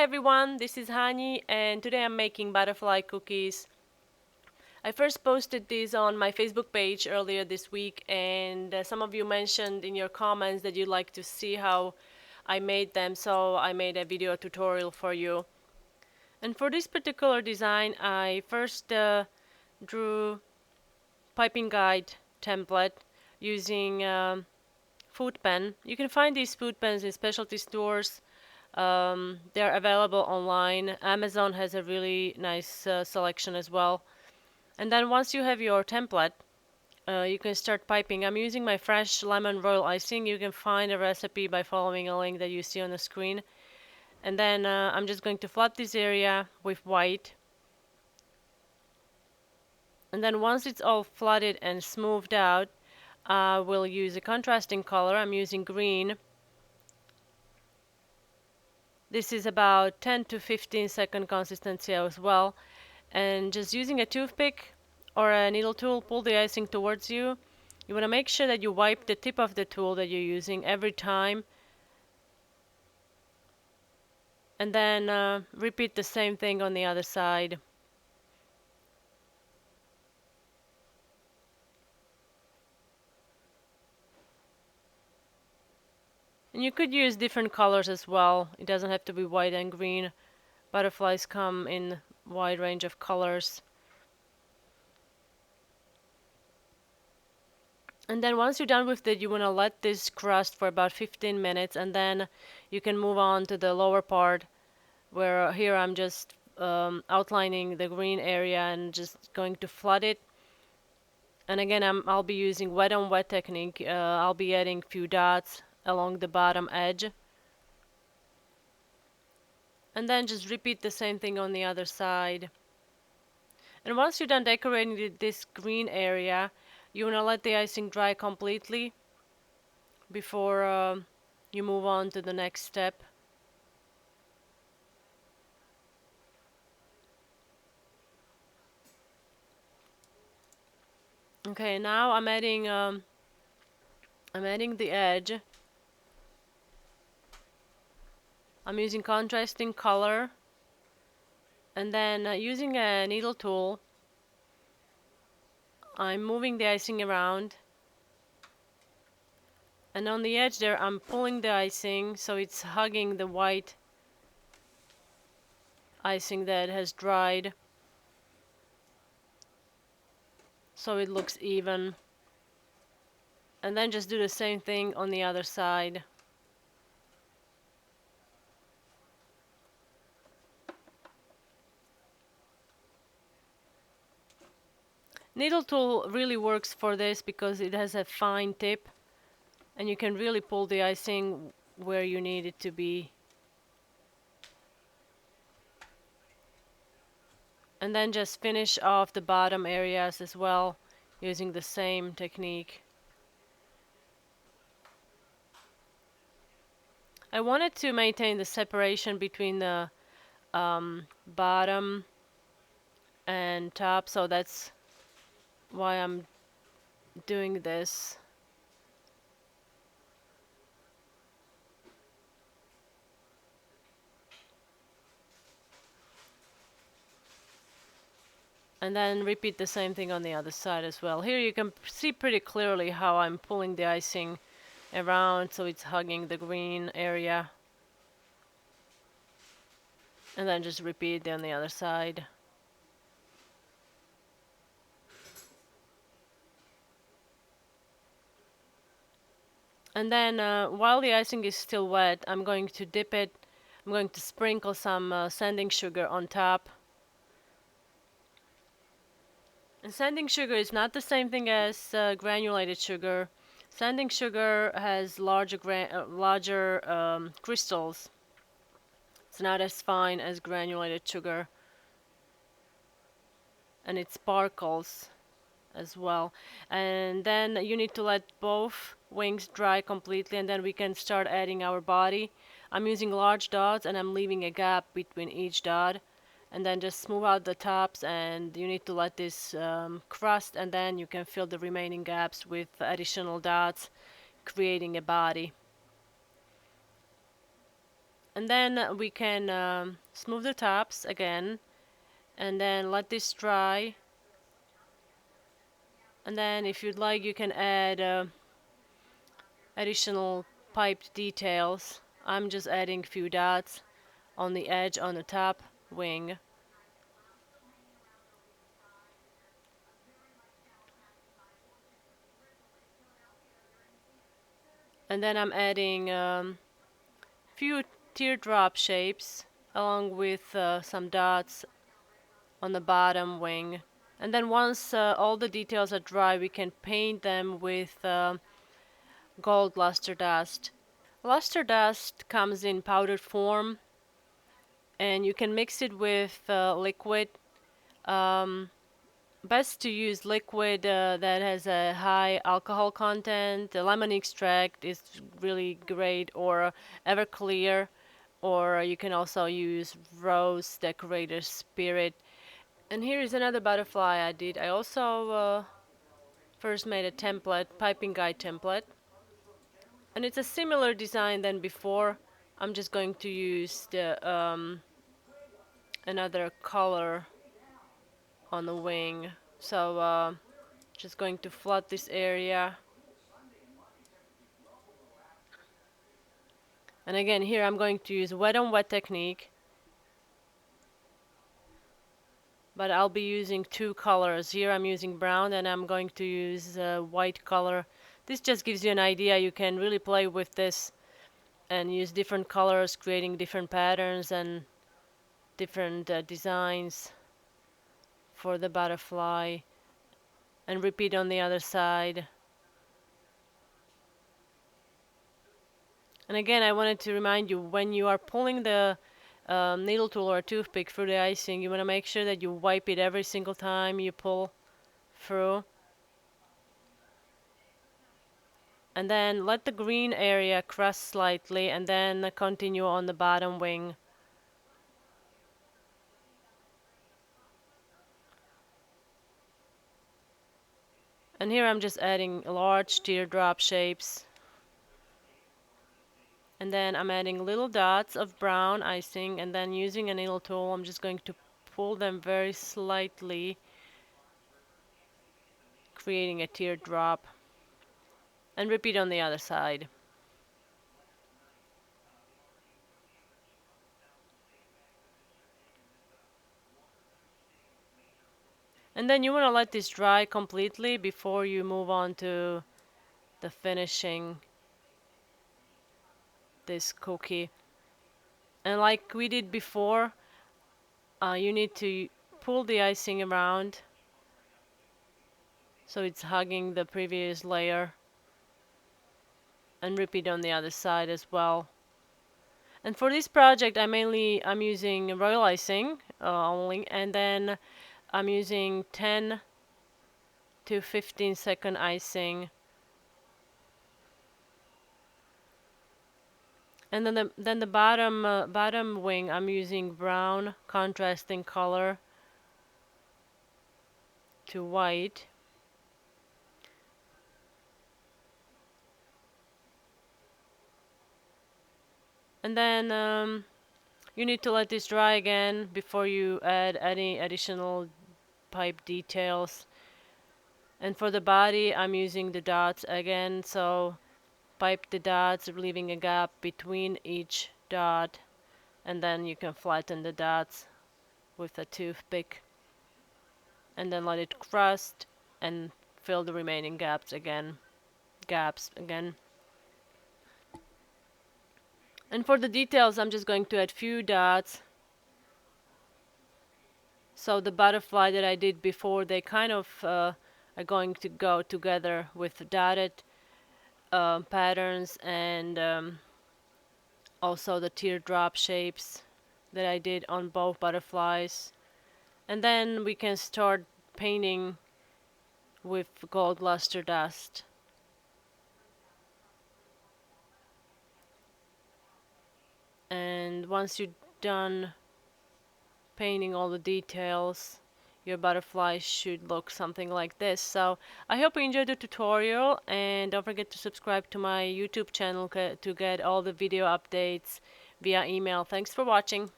everyone, this is Hani and today I'm making butterfly cookies. I first posted these on my Facebook page earlier this week and some of you mentioned in your comments that you'd like to see how I made them, so I made a video tutorial for you. And for this particular design I first drew piping guide template using food pen. You can find these food pens in specialty stores. They're available online. Amazon has a really nice selection as well. And then once you have your template, you can start piping. I'm using my fresh lemon royal icing. You can find a recipe by following a link that you see on the screen. And then I'm just going to flood this area with white. And then once it's all flooded and smoothed out, I will use a contrasting color. I'm using green. This is about 10 to 15 second consistency as well. And just using a toothpick or a needle tool, pull the icing towards you. You want to make sure that you wipe the tip of the tool that you're using every time. And then repeat the same thing on the other side. And you could use different colors as well. It doesn't have to be white and green. Butterflies come in a wide range of colors. And then once you're done with it, you want to let this crust for about 15 minutes and then you can move on to the lower part where here I'm just outlining the green area and just going to flood it. And again, I'll be using wet on wet technique. I'll be adding a few dots along the bottom edge. And then just repeat the same thing on the other side. And once you're done decorating this green area, you want to let the icing dry completely before you move on to the next step. Okay, now I'm adding the edge. I'm using contrasting color and then using a needle tool I'm moving the icing around, and on the edge there I'm pulling the icing so it's hugging the white icing that has dried so it looks even. And then just do the same thing on the other side. Needle tool really works for this because it has a fine tip and you can really pull the icing where you need it to be. And then just finish off the bottom areas as well using the same technique. I wanted to maintain the separation between the bottom and top, so that's why I'm doing this. And then repeat the same thing on the other side as well. Here you can see pretty clearly how I'm pulling the icing around so it's hugging the green area. And then just repeat on the other side. And then while the icing is still wet, I'm going to dip it. I'm going to sprinkle some sanding sugar on top. And sanding sugar is not the same thing as granulated sugar. Sanding sugar has larger crystals. It's not as fine as granulated sugar. And it sparkles as well. And then you need to let both wings dry completely and then we can start adding our body. I'm using large dots and I'm leaving a gap between each dot. And then just smooth out the tops and you need to let this crust and then you can fill the remaining gaps with additional dots, creating a body. And then we can smooth the tops again, and then let this dry. And then if you'd like, you can add additional piped details. I'm just adding a few dots on the edge on the top wing. And then I'm adding few teardrop shapes along with some dots on the bottom wing. And then once all the details are dry, we can paint them with gold luster dust. Luster dust comes in powdered form, and you can mix it with liquid. Um, Best to use liquid that has a high alcohol content. The lemon extract is really great, or Everclear, or you can also use rose decorator's spirit. And here is another butterfly I did. I also first made a template, piping guide template, and it's a similar design than before. I'm just going to use the another color on the wing. So just going to flood this area. And again, here I'm going to use wet on wet technique, but I'll be using two colors. Here I'm using brown, and I'm going to use white color. This just gives you an idea. You can really play with this and use different colors, creating different patterns and different designs for the butterfly, and repeat on the other side. And again, I wanted to remind you, when you are pulling the needle tool or a toothpick through the icing, you want to make sure that you wipe it every single time you pull through. And then let the green area crust slightly, and then continue on the bottom wing. And here I'm just adding large teardrop shapes. And then I'm adding little dots of brown icing, and then using a needle tool, I'm just going to pull them very slightly, creating a teardrop. And repeat on the other side. And then you want to let this dry completely before you move on to the finishing this cookie. And like we did before, you need to pull the icing around so it's hugging the previous layer, and repeat on the other side as well. And for this project, I'm using royal icing only, and then I'm using 10 to 15 second icing. And then the bottom wing, I'm using brown contrasting color to white. And then you need to let this dry again before you add any additional pipe details. And for the body, I'm using the dots again, so pipe the dots, leaving a gap between each dot, and then you can flatten the dots with a toothpick, and then let it crust and fill the remaining gaps again. And for the details, I'm just going to add few dots. So the butterfly that I did before, they kind of are going to go together with dotted patterns, and also the teardrop shapes that I did on both butterflies. And then we can start painting with gold luster dust. And once you're done painting all the details, your butterfly should look something like this. So I hope you enjoyed the tutorial, and don't forget to subscribe to my YouTube channel to get all the video updates via email. Thanks for watching.